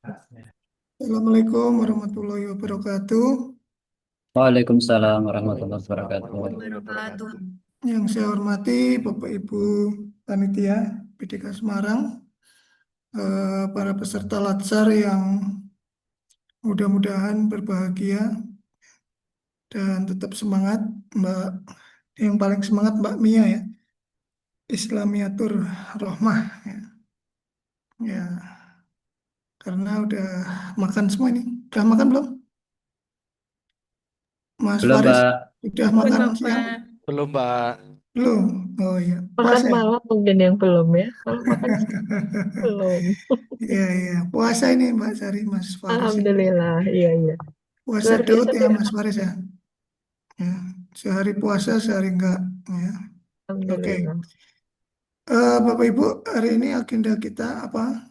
Assalamualaikum warahmatullahi wabarakatuh. Waalaikumsalam warahmatullahi wabarakatuh. Wabarakatuh. Yang saya hormati Bapak Ibu Panitia PDK Semarang, para peserta Latsar yang mudah-mudahan berbahagia dan tetap semangat, Mbak. Yang paling semangat Mbak Mia ya, Islamiatur Rohmah ya. Ya, karena udah makan semua ini. Udah makan belum? Mas Belum, Faris, Mbak. udah Belum, makan siang? Bapak. Belum, Mbak. Belum. Oh iya, Makan puasa ya? malam mungkin yang belum ya. Kalau makan siang belum. Iya, iya. Puasa ini Mbak Sari, Mas Faris ya. Alhamdulillah. Iya, iya. Puasa Luar Daud biasa ya, sehat. Mas Faris ya. Ya. Sehari puasa, sehari enggak. Ya. Oke. Alhamdulillah. Bapak Ibu, hari ini agenda kita apa?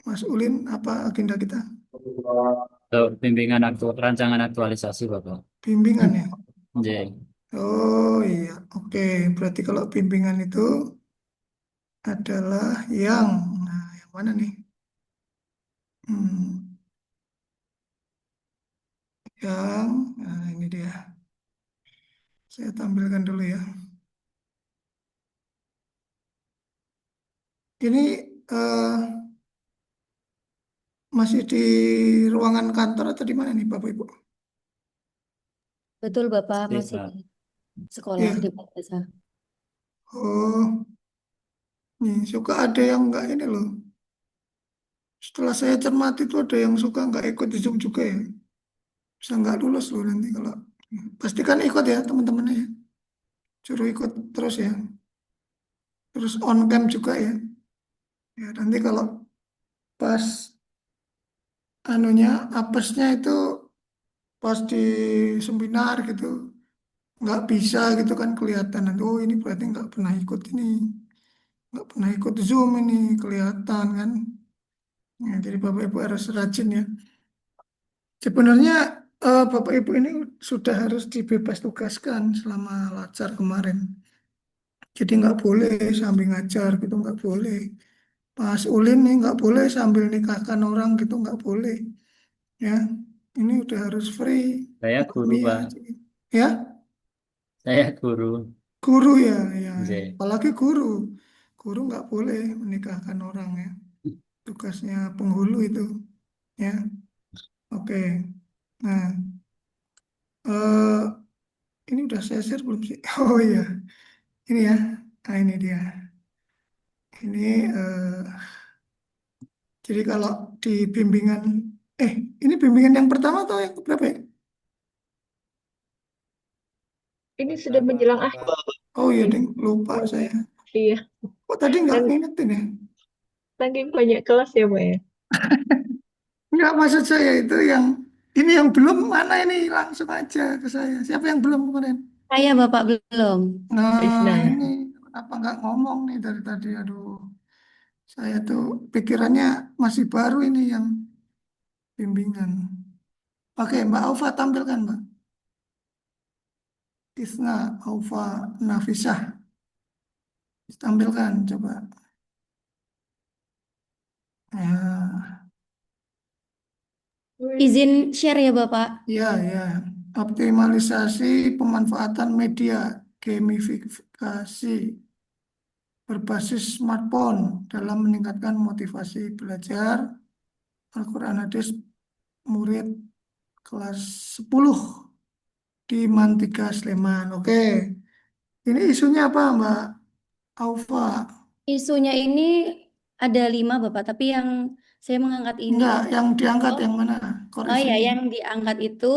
Mas Ulin, apa agenda kita? Untuk bimbingan rancangan aktualisasi, Bapak. Bimbingan ya. J. Oh iya, oke. Berarti kalau bimbingan itu adalah yang mana nih? Hmm, ini dia. Saya tampilkan dulu ya. Ini eh, masih di ruangan kantor atau di mana nih Bapak Ibu? Betul Bapak, Sip, masih di Pak. sekolah Iya. di madrasah. Oh, nih suka ada yang enggak ini loh. Setelah saya cermati itu ada yang suka nggak ikut di Zoom juga ya. Bisa nggak lulus loh nanti kalau pastikan ikut ya teman-temannya ya. Suruh ikut terus ya. Terus on cam juga ya. Ya nanti kalau pas apesnya itu pas di seminar gitu nggak bisa gitu kan kelihatan. Nanti, oh ini berarti nggak pernah ikut ini. Nggak pernah ikut Zoom ini kelihatan kan. Ya, jadi Bapak Ibu harus rajin ya. Sebenarnya Bapak Ibu ini sudah harus dibebas tugaskan selama lacar kemarin. Jadi nggak boleh sambil ngajar gitu, nggak boleh. Pas ulin nih nggak boleh sambil nikahkan orang gitu, nggak boleh. Ya, ini udah harus free. Saya Mbak guru, Mia, Pak. ya Saya guru. guru ya, ya. J. Apalagi guru, guru nggak boleh menikahkan orang ya. Tugasnya penghulu itu, ya. Oke. Nah, eh, ini udah saya share belum sih? Oh iya, ini ya. Nah ini dia. Ini jadi kalau di bimbingan, eh ini bimbingan yang pertama atau yang berapa ya? Ini sudah Pertama, menjelang akhir. Bapak. Oh iya, Ini. ding, lupa saya. Iya. Oh tadi nggak Dan ngingetin ya? saking banyak kelas ya, Pak ya. Nggak, maksud saya itu yang ini yang belum mana ini langsung aja ke saya. Siapa yang belum kemarin? Saya Bapak belum. Nah Isna. ini kenapa nggak ngomong nih dari tadi? Aduh, saya tuh pikirannya masih baru ini yang bimbingan. Oke, Mbak Aufa tampilkan Mbak. Isna Aufa Nafisah. Tampilkan coba. Ya, Izin share ya Bapak. ya, ya. Optimalisasi pemanfaatan media gamifikasi berbasis smartphone dalam meningkatkan motivasi belajar Al-Quran Hadis murid kelas 10 di Mantiga Sleman. Oke, ini isunya apa Mbak Aufa? Isunya ini ada 5 Bapak, tapi yang saya mengangkat ini, Enggak, yang diangkat oh, yang mana? Core oh ya, isunya. yang diangkat itu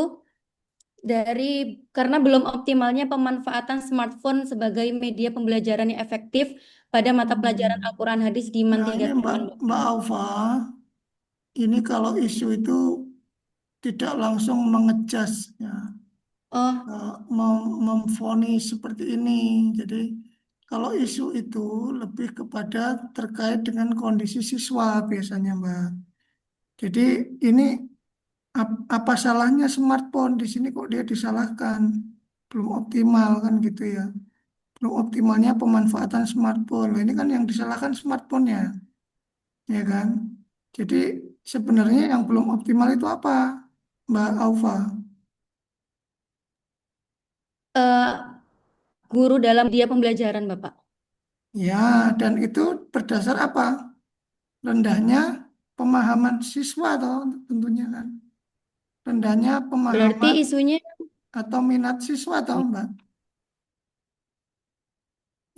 dari karena belum optimalnya pemanfaatan smartphone sebagai media pembelajaran yang efektif pada mata pelajaran Hmm. Al-Quran Hadis di Nah, Mantiga ini Mbak Sleman, Bapak. Mbak Aufa, ini kalau isu itu tidak langsung mengejas ya, Oh, memvonis seperti ini. Jadi kalau isu itu lebih kepada terkait dengan kondisi siswa biasanya, Mbak. Jadi ini apa salahnya smartphone di sini kok dia disalahkan? Belum optimal kan gitu ya. Belum optimalnya pemanfaatan smartphone. Nah, ini kan yang disalahkan smartphone-nya, ya kan? Jadi Sebenarnya yang belum optimal itu apa, Mbak Aufa? Eh, Guru dalam media pembelajaran, Bapak. Ya, dan itu berdasar apa? Rendahnya pemahaman siswa toh tentunya kan. Rendahnya Berarti pemahaman isunya, atau minat siswa toh, Mbak.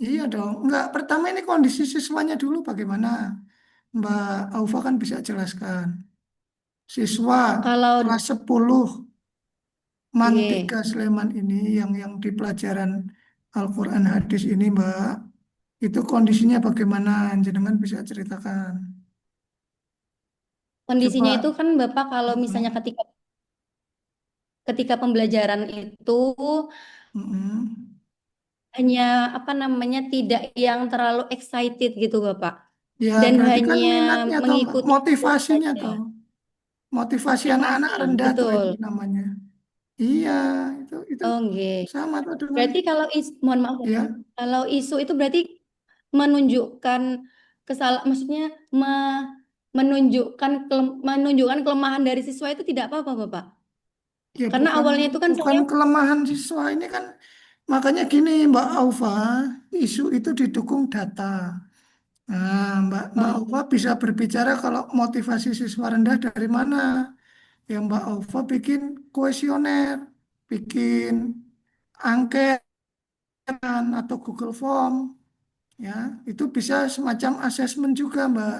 Iya dong. Enggak, pertama ini kondisi siswanya dulu bagaimana? Mbak Aufa kan bisa jelaskan. Siswa kalau kelas 10 MAN 3 G, Sleman ini yang di pelajaran Al-Quran hadis ini, Mbak, itu kondisinya bagaimana? Jenengan bisa ceritakan. kondisinya itu Coba. kan Bapak kalau misalnya Mm-mm. ketika ketika pembelajaran itu Mm-mm. hanya apa namanya tidak yang terlalu excited gitu Bapak, Ya, dan berarti kan hanya minatnya atau mengikuti alur motivasinya saja. tuh. Motivasi anak-anak Motivasi, rendah tuh itu betul. namanya. Iya, itu Oke. sama tuh dengan Berarti kalau mohon maaf, Bapak. ya, Kalau isu itu berarti menunjukkan maksudnya menunjukkan kelemahan dari siswa itu tidak apa-apa, Bapak. ya Karena bukan awalnya itu kan bukan saya, kelemahan siswa ini kan, makanya gini Mbak Aufa, isu itu didukung data. Nah, Mbak oh, Aufa bisa berbicara kalau motivasi siswa rendah dari mana? Yang Mbak Aufa bikin kuesioner, bikin angket atau Google Form, ya itu bisa semacam asesmen juga, Mbak,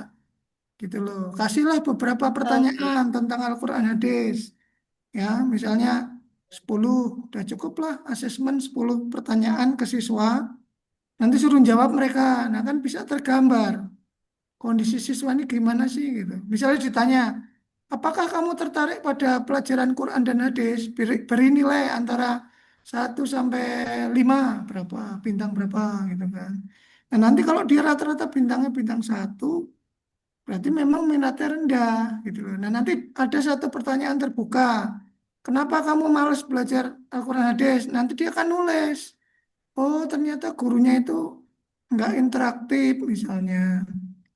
gitu loh. Kasihlah beberapa oke. pertanyaan tentang Al-Quran hadis, ya misalnya 10, udah cukup lah asesmen 10 pertanyaan ke siswa, nanti suruh jawab mereka, nah kan bisa tergambar kondisi siswa ini gimana sih gitu. Misalnya ditanya, apakah kamu tertarik pada pelajaran Quran dan hadis? Beri nilai antara 1 sampai 5, berapa, bintang berapa gitu kan. Nah nanti kalau dia rata-rata bintangnya bintang 1, berarti memang minatnya rendah gitu loh. Nah nanti ada satu pertanyaan terbuka. Kenapa kamu malas belajar Al-Quran hadis? Nanti dia akan nulis. Oh ternyata gurunya itu nggak interaktif misalnya.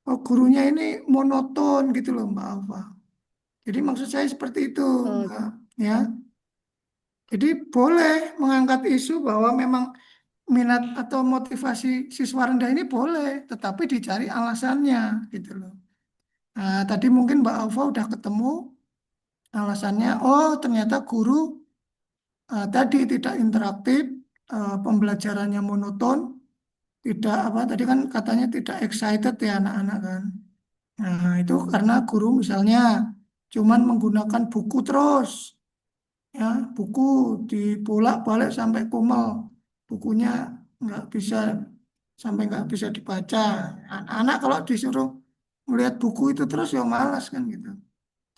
Oh gurunya ini monoton gitu loh Mbak Alfa. Jadi maksud saya seperti itu, Oh, Mbak. Ya, jadi boleh mengangkat isu bahwa memang minat atau motivasi siswa rendah ini boleh, tetapi dicari alasannya gitu loh. Nah, tadi mungkin Mbak Alfa udah ketemu alasannya. Oh, ternyata guru tadi tidak interaktif, pembelajarannya monoton, tidak apa tadi kan katanya tidak excited ya anak-anak kan. Nah, itu karena guru misalnya cuman menggunakan buku terus, ya buku dibolak-balik sampai kumal, bukunya nggak bisa sampai nggak bisa dibaca. Anak kalau disuruh melihat buku itu terus ya malas kan gitu.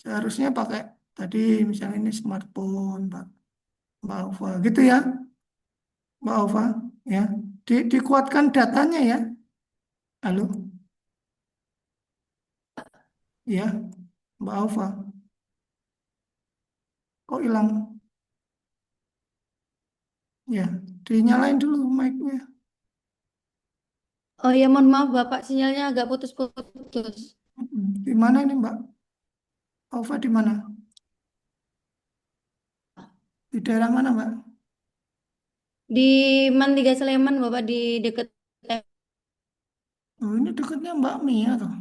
Seharusnya pakai tadi misalnya ini smartphone, Mbak Alfa, gitu ya, Mbak Alfa, ya. Dikuatkan datanya ya. Halo, ya, Mbak Alfa, kok hilang? Ya, dinyalain dulu mic-nya. oh ya mohon maaf Bapak, sinyalnya agak putus-putus. Di mana ini Mbak Alfa, di mana? Di daerah mana Mbak? Di Mantiga Sleman, Bapak, di dekat. Oh, ini dekatnya Mbak Mia tuh.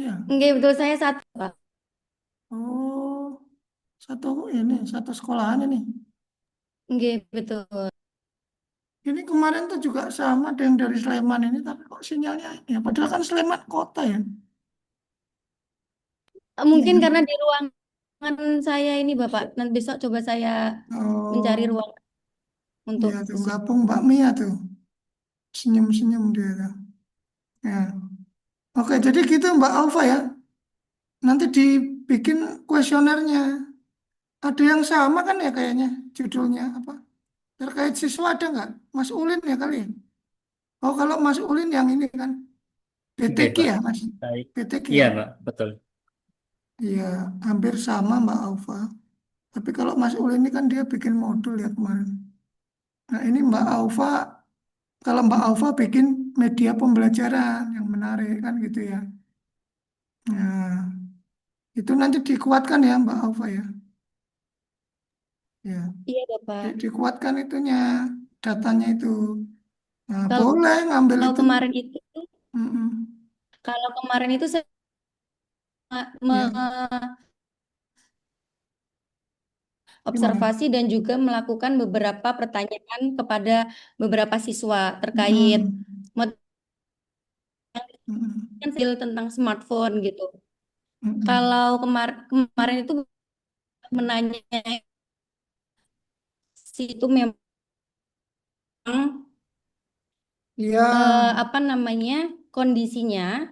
Ya. Enggak, betul saya satu, Pak. Oh, satu sekolahan ini. Enggak, betul. Ini kemarin tuh juga sama ada yang dari Sleman ini, tapi kok sinyalnya ya padahal kan Sleman kota ya. Mungkin Iya. karena di ruangan saya ini, Bapak. Nanti besok coba saya mencari Oh, ruang untuk iya tuh gabung Mbak Mia tuh. Senyum-senyum dia tuh. Ya. Oke, jadi gitu Mbak Alfa ya. Nanti dibikin kuesionernya. Ada yang sama kan ya kayaknya judulnya apa? Terkait siswa ada nggak? Mas Ulin ya kali ya? Oh, kalau Mas Ulin yang ini kan Oke, BTQ Pak. ya, Mas? Baik. BTQ Iya, ya? Pak. Betul. Iya, hampir sama Mbak Alfa. Tapi kalau Mas Ulin ini kan dia bikin modul ya kemarin. Nah, ini Mbak Alfa, kalau Mbak Alfa bikin media pembelajaran yang menarik kan gitu ya. Nah, Itu nanti dikuatkan ya Mbak Aufa ya. Ya, Iya, Bapak. dikuatkan itunya, datanya itu. Nah, Kalau boleh ngambil kalau itu. kemarin itu, Mm-mm. kalau kemarin itu saya Ya, gimana? observasi dan juga melakukan beberapa pertanyaan kepada beberapa siswa terkait Mm-mm. Mm-mm. motivasi tentang smartphone gitu. Mm-mm. Kalau kemarin itu menanyai itu memang Ya, apa namanya kondisinya,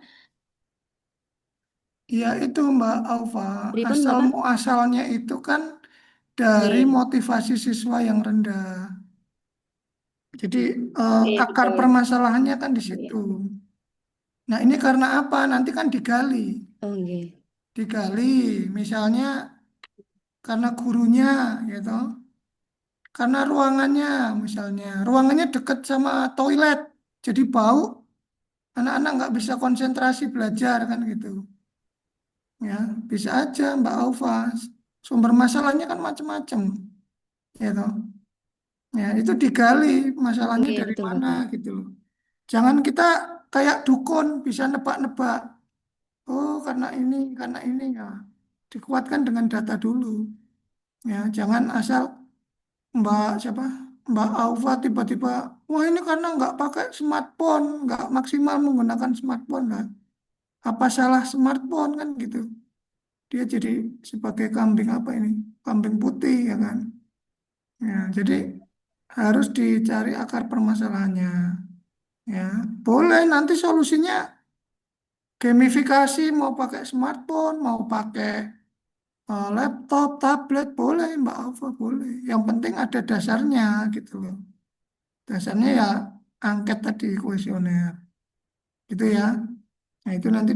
ya itu Mbak Aufa, pripun asal Bapak? muasalnya itu kan dari Oke, motivasi siswa yang rendah. Jadi oke, akar betul. permasalahannya kan di Iya. situ. Nah ini karena apa? Nanti kan digali, Oke. digali. Misalnya karena gurunya, gitu. Karena ruangannya, misalnya ruangannya dekat sama toilet, jadi bau. Anak-anak nggak bisa konsentrasi belajar kan gitu. Ya, bisa aja Mbak Aufa. Sumber masalahnya kan macam-macam, gitu. Ya, itu digali masalahnya Oke, dari betul mana Bapak. gitu loh. Jangan kita kayak dukun bisa nebak-nebak. Oh, karena ini ya. Dikuatkan dengan data dulu. Ya, jangan asal Mbak siapa? Mbak Aufa tiba-tiba, wah ini karena nggak pakai smartphone, nggak maksimal menggunakan smartphone lah. Apa salah smartphone kan gitu? Dia jadi sebagai kambing apa ini? Kambing putih ya kan? Ya, jadi harus dicari akar permasalahannya. Ya, boleh nanti solusinya gamifikasi mau pakai smartphone, mau pakai laptop, tablet, boleh Mbak Alfa, boleh. Yang penting ada dasarnya gitu loh. Dasarnya ya angket tadi kuesioner, gitu ya. Nah itu nanti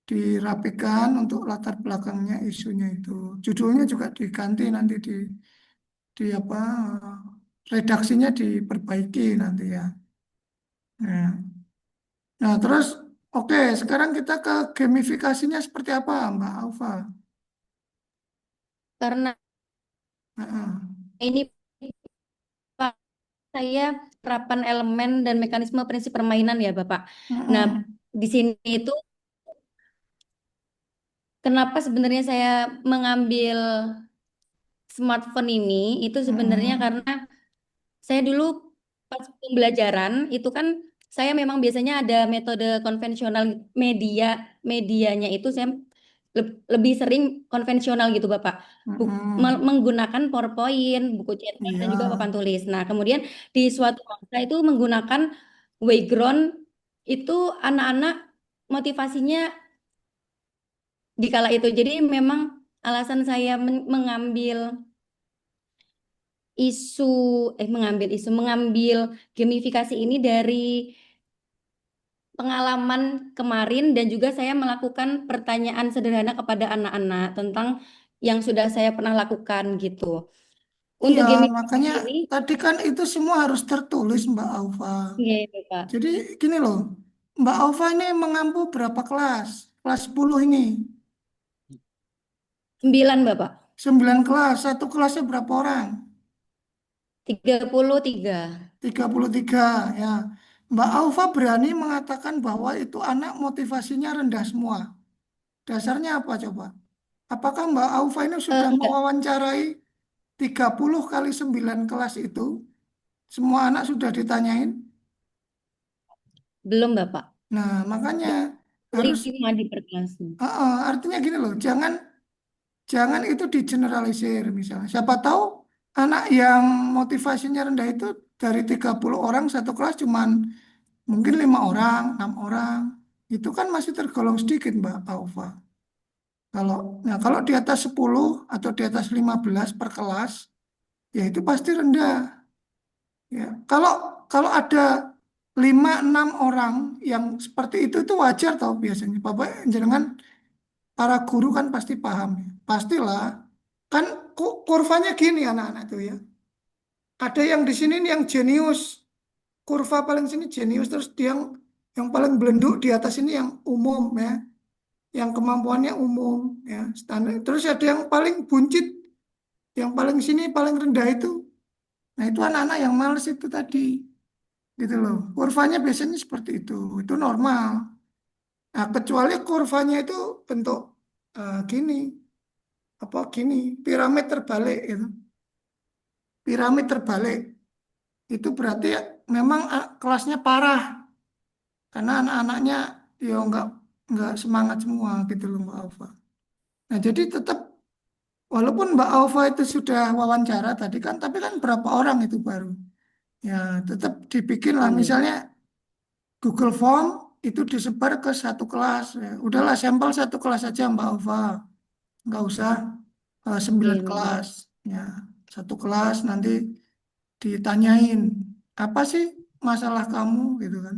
dirapikan untuk latar belakangnya isunya itu. Judulnya juga diganti nanti di apa redaksinya diperbaiki nanti ya. Nah, nah terus oke sekarang kita ke gamifikasinya seperti apa Mbak Alfa? Karena Nah, ini Pak, saya terapan elemen dan mekanisme prinsip permainan ya Bapak. Nah, di sini itu kenapa sebenarnya saya mengambil smartphone ini itu sebenarnya karena saya dulu pas pembelajaran itu kan saya memang biasanya ada metode konvensional medianya itu saya lebih sering konvensional gitu Bapak. Menggunakan PowerPoint, buku cetak dan Iya, juga papan tulis. Nah, kemudian di suatu masa itu menggunakan Wayground itu anak-anak motivasinya di kala itu. Jadi memang alasan saya mengambil isu mengambil gamifikasi ini dari pengalaman kemarin dan juga saya melakukan pertanyaan sederhana kepada anak-anak tentang yang sudah saya pernah lakukan gitu. iya Untuk gamifikasi makanya ini, tadi kan itu semua harus tertulis Mbak Alfa. iya itu Pak. Jadi gini loh, Mbak Alfa ini mengampu berapa kelas? Kelas 10 ini. 9 Bapak. 9 kelas, satu kelasnya berapa orang? 33. 33 ya. Mbak Alfa berani mengatakan bahwa itu anak motivasinya rendah semua. Dasarnya apa coba? Apakah Mbak Aufa ini sudah Enggak, mewawancarai 30 kali 9 kelas itu? Semua anak sudah ditanyain? belum Bapak. Nah, makanya Baru harus 5 di per kelasnya. artinya gini loh, jangan jangan itu digeneralisir misalnya. Siapa tahu anak yang motivasinya rendah itu dari 30 orang satu kelas cuman mungkin 5 orang, 6 orang. Itu kan masih tergolong sedikit, Mbak Aufa. Kalau di atas 10 atau di atas 15 per kelas, ya itu pasti rendah. Ya, kalau kalau ada 5 6 orang yang seperti itu wajar tau biasanya. Bapak jangan para guru kan pasti paham ya. Pastilah kan kurvanya gini anak-anak tuh ya. Ada yang di sini nih yang jenius, kurva paling sini jenius terus yang paling belenduk di atas ini yang umum ya. yang kemampuannya umum ya standar. Terus ada yang paling buncit, yang paling sini paling rendah itu. Nah, itu anak-anak yang males itu tadi, gitu loh. Kurvanya biasanya seperti itu normal. Nah, kecuali kurvanya itu bentuk gini, apa gini, piramid terbalik itu. Piramid terbalik itu berarti ya memang kelasnya parah karena anak-anaknya ya nggak semangat semua gitu loh Mbak Alfa. Nah, jadi tetap walaupun Mbak Alfa itu sudah wawancara tadi kan, tapi kan berapa orang itu baru. Ya, tetap dibikin lah Iya. misalnya Google Form itu disebar ke satu kelas. Ya, udahlah sampel satu kelas saja Mbak Alfa, nggak usah Oke, 9 baik. kelas. Ya, satu kelas nanti ditanyain apa sih masalah kamu gitu kan.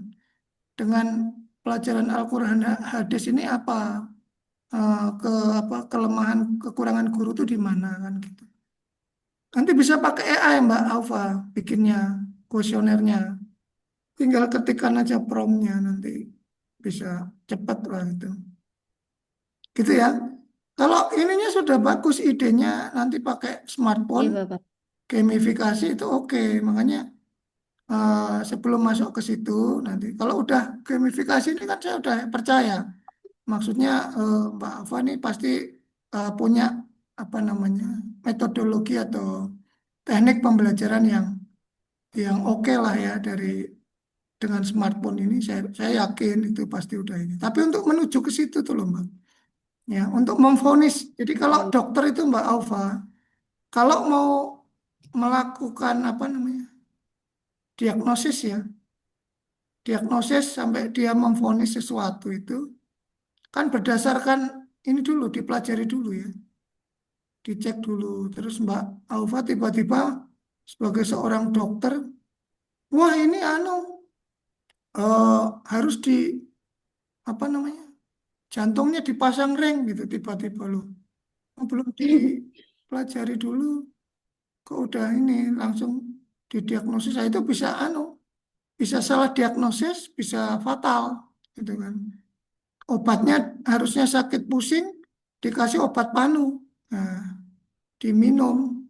Dengan pelajaran Al-Quran hadis ini apa ke apa kelemahan kekurangan guru itu di mana kan gitu. Nanti bisa pakai AI Mbak Alfa bikinnya kuesionernya. Tinggal ketikkan aja promptnya nanti bisa cepat lah itu. Gitu ya. Kalau ininya sudah bagus idenya nanti pakai Oke, smartphone, Bapak. gamifikasi itu oke. Makanya sebelum masuk ke situ nanti kalau udah gamifikasi ini kan saya udah percaya. Maksudnya Mbak Alfa ini pasti punya apa namanya metodologi atau teknik pembelajaran yang oke lah ya dari dengan smartphone ini saya yakin itu pasti udah ini. Tapi untuk menuju ke situ tuh loh Mbak. Ya, untuk memvonis. Jadi kalau Baik. dokter itu Mbak Alfa, kalau mau melakukan apa namanya diagnosis ya, diagnosis sampai dia memvonis sesuatu itu kan berdasarkan ini dulu dipelajari dulu ya, dicek dulu. Terus Mbak Alfa tiba-tiba sebagai seorang dokter, wah ini harus di apa namanya jantungnya dipasang ring gitu tiba-tiba loh. Oh, belum dipelajari dulu, kok udah ini langsung didiagnosis. Nah, itu bisa bisa salah diagnosis, bisa fatal gitu kan. Obatnya harusnya sakit pusing, dikasih obat panu. Nah, diminum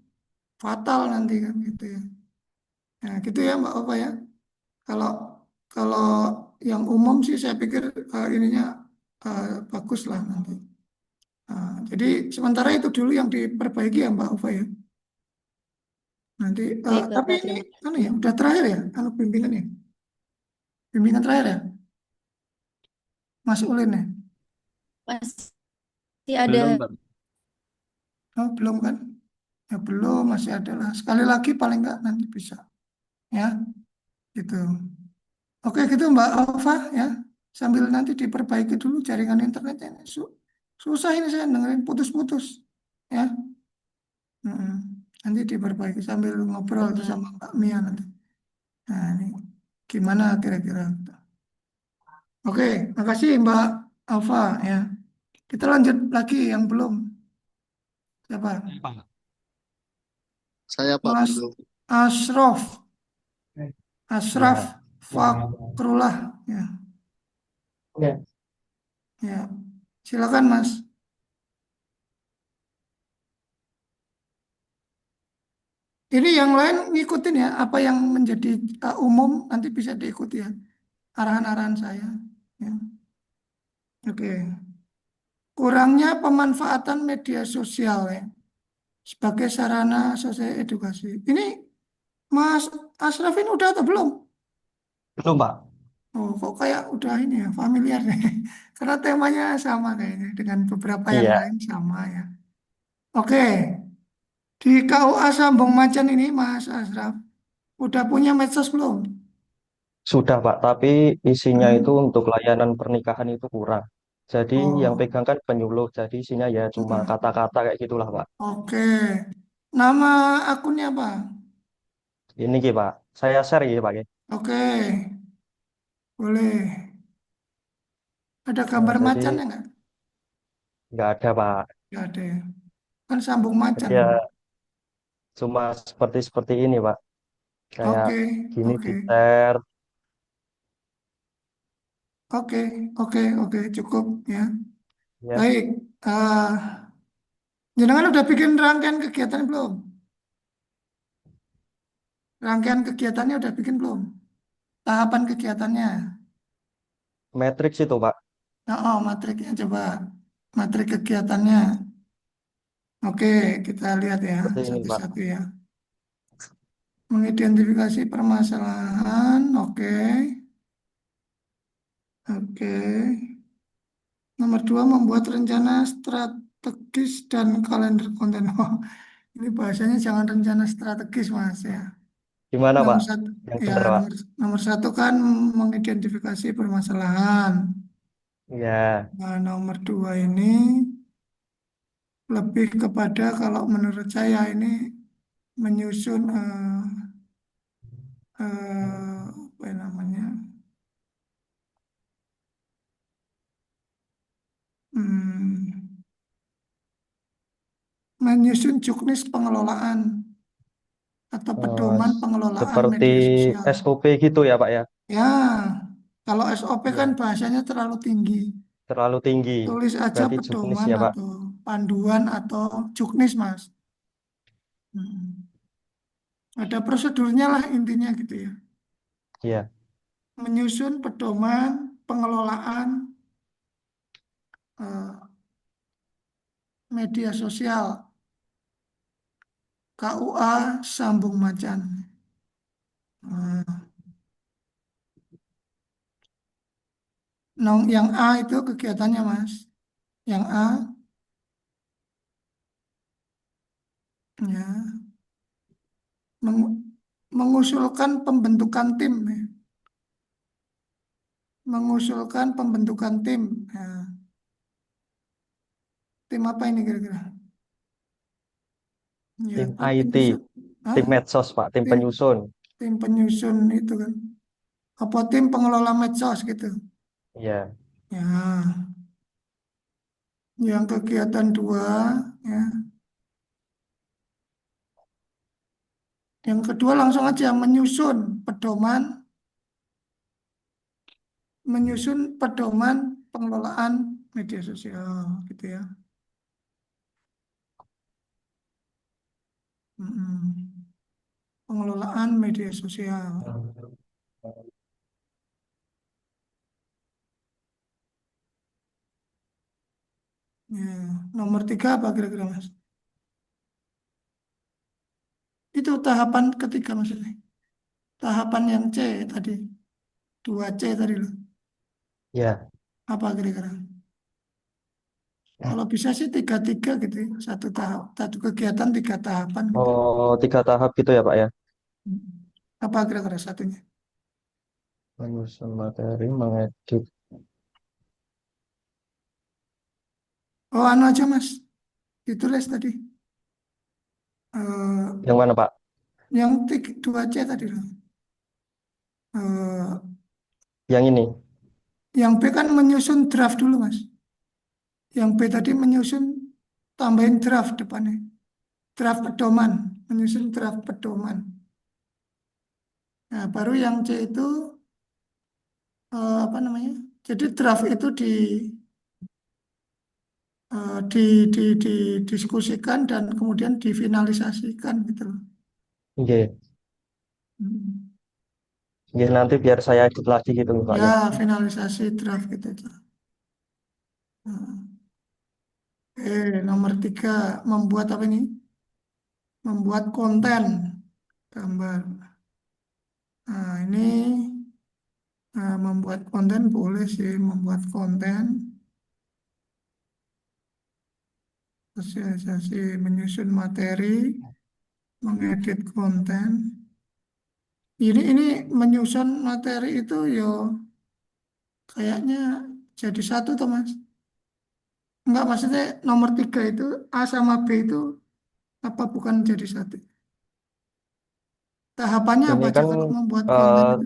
fatal nanti kan gitu ya. Nah, gitu ya Mbak Opa ya. Kalau kalau yang umum sih saya pikir ininya bagus lah nanti. Jadi sementara itu dulu yang diperbaiki ya Mbak Ova ya. Nanti Baik, tapi Bapak. ini Terima anu kasih. ya udah terakhir ya, anu bimbingan ya, bimbingan terakhir ya, Mas Ulin ya. Masih Belum, ada. Pak. Oh belum kan? Ya belum, masih ada lah. Sekali lagi paling nggak nanti bisa ya, gitu. Oke gitu Mbak Ova ya. Sambil nanti diperbaiki dulu jaringan internetnya ini. Susah ini saya dengerin putus-putus ya. Mm-mm. Nanti diperbaiki sambil ngobrol tuh Bapak. sama Mbak Mia nanti. Nah ini gimana kira-kira? Oke, makasih Mbak Alfa ya. Kita lanjut lagi yang belum. Siapa? Pak. Saya Pak Mas belum. Asrof. Asraf Ya. Fakrullah ya. Ya. Ya. Silakan Mas. Ini yang lain ngikutin ya, apa yang menjadi umum nanti bisa diikuti ya. Arahan-arahan saya. Ya. Oke. Kurangnya pemanfaatan media sosial ya sebagai sarana sosial edukasi. Ini Mas Asraf ini udah atau belum? Belum, Pak. Oh, kok kayak udah ini ya, familiar nih. Karena temanya sama kayaknya dengan beberapa yang Iya, lain sama ya. Oke, di KUA Sambong Macan ini Mas Asraf, udah punya medsos belum? sudah, Pak. Tapi isinya itu Hmm. untuk layanan pernikahan itu kurang. Jadi yang Oh, pegang kan penyuluh. Jadi isinya ya cuma hmm. kata-kata kayak gitulah, Pak. Oke. Nama akunnya apa? Ini Ki, Pak. Saya share ya, Pak. Ki. Oke, boleh. Ada Nah, gambar jadi macannya nggak? nggak ada, Pak. Nggak ada ya. Kan Sambung Macan. Jadi ya cuma seperti ini, Pak. Kayak Oke, gini oke, di share. oke, oke, oke, cukup ya. Ya, Baik, eh jenengan udah bikin rangkaian kegiatan belum? Rangkaian kegiatannya udah bikin belum? Tahapan kegiatannya. matriks itu Pak. Oh, matriknya coba. Matrik kegiatannya. Oke, kita lihat ya Seperti ini Pak. satu-satu ya. Mengidentifikasi permasalahan. Oke, oke. Nomor dua, membuat rencana strategis dan kalender konten. Oh, ini bahasanya jangan rencana strategis, Mas ya. Gimana Pak? Nomor satu, Yang ya benar Pak? nomor satu kan mengidentifikasi permasalahan. Ya, Nah, nomor dua ini lebih kepada kalau menurut saya ini menyusun apa namanya, hmm, menyusun juknis pengelolaan atau eh, pedoman pengelolaan seperti media sosial. SOP gitu ya Pak ya? Ya, kalau SOP kan Ya, bahasanya terlalu tinggi. terlalu tinggi. Tulis aja Berarti juknis pedoman ya Pak? atau panduan atau juknis, Mas. Hmm. Ada prosedurnya lah intinya gitu ya. Iya. Menyusun pedoman pengelolaan eh, media sosial KUA Sambung Macan. Nah, yang A itu kegiatannya, Mas. Yang A, ya, mengusulkan pembentukan tim, ya. Mengusulkan pembentukan tim. Nah, tim apa ini kira-kira? Ya, Tim tim IT, penyusun. Hah? tim medsos Pak, tim Tim penyusun. tim penyusun itu kan. Apa tim pengelola medsos gitu. Iya. Ya, yang kegiatan dua, ya. Yang kedua langsung aja menyusun pedoman pengelolaan media sosial gitu ya. Mm-mm. Pengelolaan media sosial. Ya. Nomor tiga apa kira-kira Mas? Itu tahapan ketiga maksudnya. Tahapan yang C tadi, dua c tadi loh. Ya. Apa kira-kira? Kalau bisa sih tiga-tiga gitu ya. Satu kegiatan tiga tahapan gitu. Oh, 3 tahap gitu ya Pak ya? Mm. Apa kira-kira satunya? Menyusun materi, mengedit. Oh, anu aja Mas, ditulis tadi. Eh, Yang mana Pak? yang dua c tadi loh. Eh, Yang ini. yang B kan menyusun draft dulu Mas. Yang B tadi menyusun tambahin draft depannya. Draft pedoman, menyusun draft pedoman. Nah, baru yang C itu apa namanya? Jadi draft itu didiskusikan dan kemudian difinalisasikan gitu loh. Iya. Hmm. Iya, nanti biar saya edit lagi gitu Pak Ya, ya. finalisasi draft gitu itu. Nah, nomor tiga, membuat apa ini? Membuat konten gambar. Nah, ini membuat konten boleh sih, membuat konten, sosialisasi, menyusun materi, mengedit konten. Ini menyusun materi itu yo kayaknya jadi satu tuh Mas. Enggak, maksudnya nomor tiga itu A sama B itu apa bukan jadi satu? Tahapannya apa Ini aja kan kalau membuat konten eh, itu?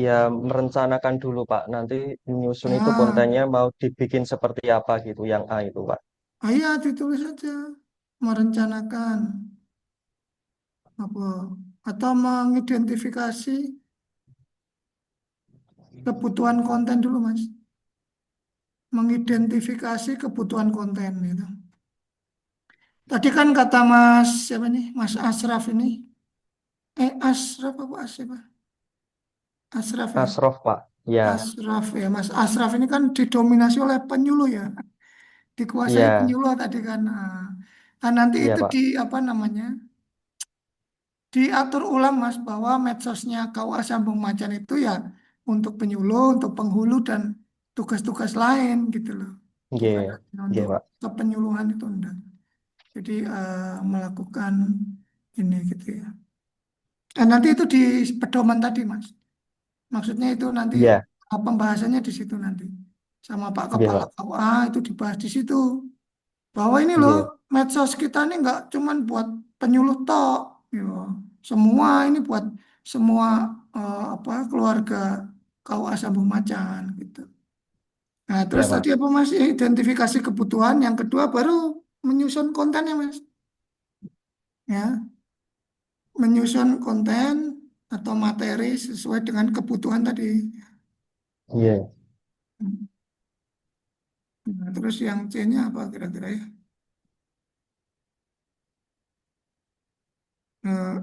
ya merencanakan dulu Pak. Nanti menyusun itu Ya, kontennya mau dibikin seperti apa gitu. Yang A itu Pak. iya ditulis aja merencanakan apa atau mengidentifikasi kebutuhan konten dulu Mas. mengidentifikasi kebutuhan konten gitu. Tadi kan kata Mas siapa nih? Mas Asraf ini. Asraf apa Asraf? Asraf ya. Asrof, Pak. Ya, Asraf ya. Mas Asraf ini kan didominasi oleh penyuluh ya. Dikuasai iya, penyuluh tadi kan. Nah, nanti iya, itu Pak. di apa namanya? Diatur ulang Mas bahwa medsosnya KUA Sambung Macan itu ya untuk penyuluh, untuk penghulu dan tugas-tugas lain gitu loh. Bukan Nggih, hanya nggih, untuk Pak. kepenyuluhan itu enggak. Jadi melakukan ini gitu ya. Dan nanti itu di pedoman tadi Mas. Maksudnya itu nanti Iya, pembahasannya di situ nanti. Sama Pak nggih, Kepala Pak. KUA itu dibahas di situ. Bahwa ini loh Nggih, medsos kita ini nggak cuman buat penyuluh tok, ya. Semua ini buat semua apa keluarga KUA Sambung Macan gitu. Nah, terus iya, tadi Pak. apa Mas? Identifikasi kebutuhan. Yang kedua baru menyusun kontennya Mas. Ya, menyusun konten atau materi sesuai dengan kebutuhan tadi. Iya, Nah, terus yang C-nya apa kira-kira ya?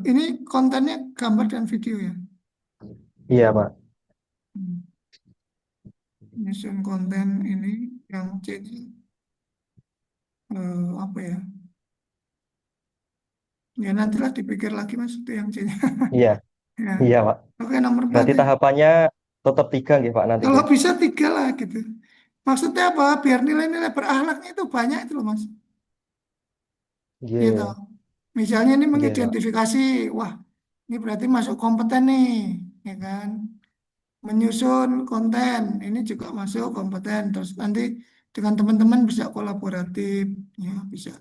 Ini kontennya gambar dan video ya. iya, Pak. Hmm. Menyusun konten ini yang C-nya apa ya? Ya nantilah dipikir lagi Mas itu yang C-nya. Iya, Ya. iya, Pak. Oke nomor 4 Berarti ya. tahapannya tetap 3 nggih, Pak, nanti Kalau nggih. bisa 3 lah gitu. Maksudnya apa? Biar nilai-nilai berakhlaknya itu banyak itu loh Mas. Gitu. Nggih, Misalnya ini nggih, Pak. mengidentifikasi, wah ini berarti masuk kompeten nih, ya kan? Menyusun konten, ini juga masuk kompeten. Terus nanti dengan teman-teman bisa kolaboratif, ya bisa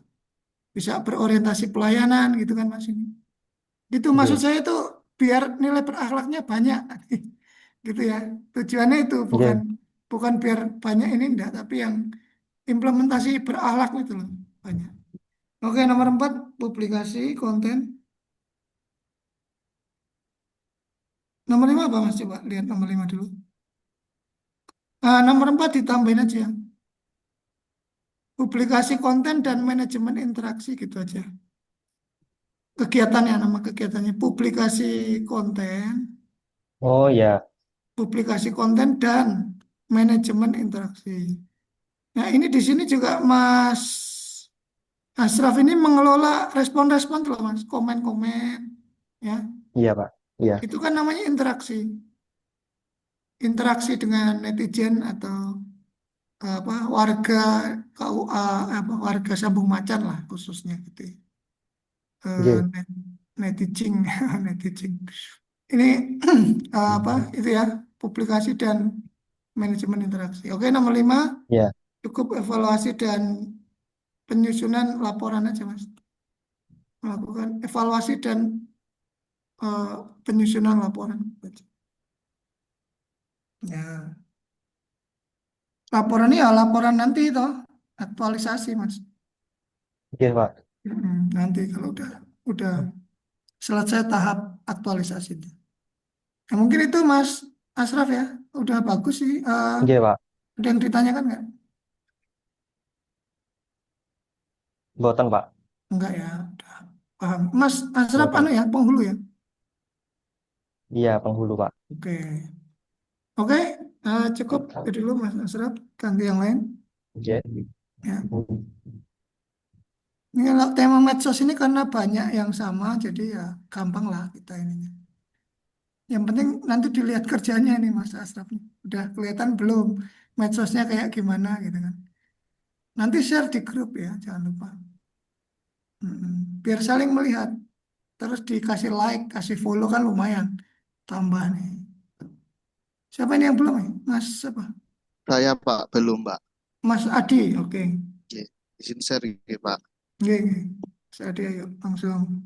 bisa berorientasi pelayanan gitu kan Mas ini. Itu maksud Nggih, saya itu biar nilai berakhlaknya banyak, gitu ya. Tujuannya itu bukan nggih. bukan biar banyak ini enggak, tapi yang implementasi berakhlak itu loh banyak. Oke, nomor 4 publikasi konten. Nomor 5 apa Mas? Coba lihat nomor 5 dulu. Nomor 4 ditambahin aja. Publikasi konten dan manajemen interaksi gitu aja. Kegiatannya, nama kegiatannya publikasi konten, Oh, ya. dan manajemen interaksi. Nah, ini di sini juga Mas Asraf ini mengelola respon-respon tuh loh, Mas, komen-komen, ya. Iya, Pak. Iya, Itu kan namanya interaksi. Interaksi dengan netizen atau apa warga KUA apa warga Sambung Macan lah khususnya gitu ya. nggih. Netizen netizen ini apa itu ya publikasi dan manajemen interaksi. Oke, nomor 5 Iya, cukup evaluasi dan penyusunan laporan aja Mas. Melakukan evaluasi dan eh, penyusunan laporan. Ya, laporan ya laporan nanti itu aktualisasi Mas. nggih, Pak. Nanti kalau udah selesai tahap aktualisasi itu. Nah, mungkin itu Mas Asraf ya, udah bagus sih. Nggih, Pak. Ada yang ditanyakan nggak? Mboten, Pak. Enggak ya, udah paham. Mas Asraf anu Mboten. ya, penghulu ya. Iya, penghulu, Pak. Oke, oke, cukup itu dulu Mas Asraf. Ganti yang lain. Nggih. Ya, ini kalau tema medsos ini karena banyak yang sama, jadi ya gampang lah kita ininya. Yang penting nanti dilihat kerjanya nih Mas Asraf nih. Udah kelihatan belum medsosnya kayak gimana gitu kan. Nanti share di grup ya, jangan lupa. Biar saling melihat. Terus dikasih like, kasih follow kan lumayan. Tambah nih. Siapa ini yang belum ya? Mas apa? Saya Pak belum Pak. Mas Adi, oke. Oke, izin share ya, Pak. Oke, oke. Mas Adi ayo langsung.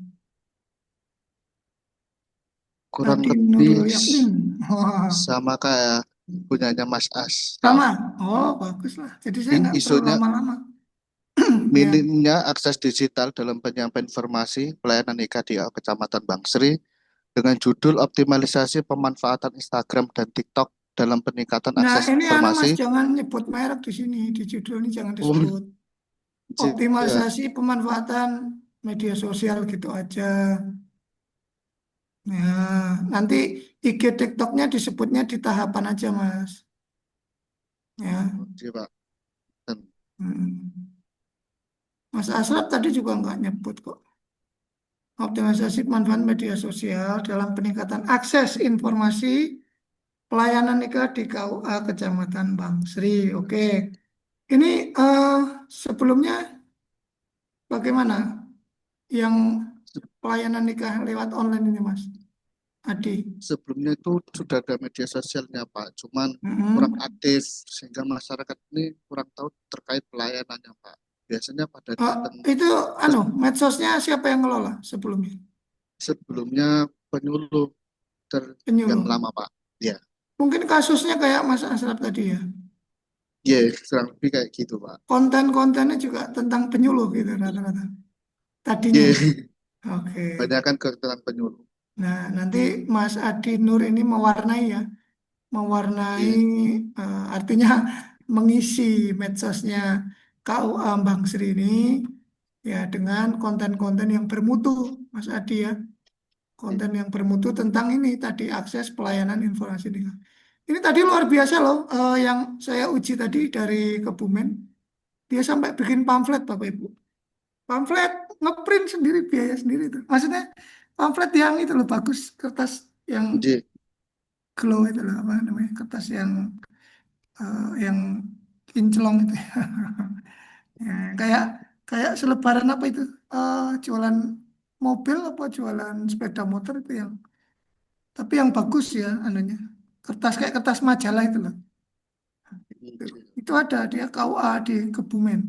Kurang Adi lebih Nurul Yakin. Wah, sama kayak punyanya Mas sama. Asraf. Oh, bagus lah. Jadi saya Ini nggak perlu isunya lama-lama. Ya, minimnya akses digital dalam penyampaian informasi pelayanan Kecamatan Bangsri dengan judul optimalisasi pemanfaatan Instagram dan TikTok dalam peningkatan Nah, akses ini Mas, informasi. jangan nyebut merek di sini, di judul ini jangan Oh, disebut. iya. Optimalisasi pemanfaatan media sosial gitu aja. Nah, nanti IG TikToknya disebutnya di tahapan aja, Mas. Ya. Iya, Pak. Dan Hmm. Mas Asraf tadi juga nggak nyebut kok. Optimalisasi pemanfaatan media sosial dalam peningkatan akses informasi pelayanan nikah di KUA Kecamatan Bangsri. Oke. Ini sebelumnya bagaimana yang pelayanan nikah lewat online ini, Mas Adi? sebelumnya itu sudah ada media sosialnya, Pak. Cuman kurang Mm-mm. aktif sehingga masyarakat ini kurang tahu terkait pelayanannya, Pak. Biasanya pada Eh, datang itu ke medsosnya siapa yang ngelola sebelumnya? sebelumnya penyuluh yang Penyuluh. lama, Pak. Ya, Mungkin kasusnya kayak Mas Asraf tadi ya. ya, kurang lebih kayak gitu, Pak. Konten-kontennya juga tentang penyuluh gitu rata-rata. Tadinya Ya, ya. Oke. banyak kan ke tentang penyuluh. Nah, nanti Mas Adi Nur ini mewarnai ya. Mewarnai Ya, artinya mengisi medsosnya KUA Bang Sri ini ya dengan konten-konten yang bermutu, Mas Adi ya. ya. Konten yang bermutu tentang ini tadi akses pelayanan informasi nikah. Ini tadi luar biasa loh, yang saya uji tadi dari Kebumen. Dia sampai bikin pamflet Bapak Ibu. Pamflet ngeprint sendiri biaya sendiri itu. Maksudnya pamflet yang itu loh bagus, kertas yang Jadi, glow itu loh apa namanya? Kertas yang kinclong itu. Ya, kayak kayak selebaran apa itu? Jualan mobil apa jualan sepeda motor itu yang tapi yang bagus ya anunya. Kertas kayak kertas majalah itu loh. Itu ada dia KUA di Kebumen.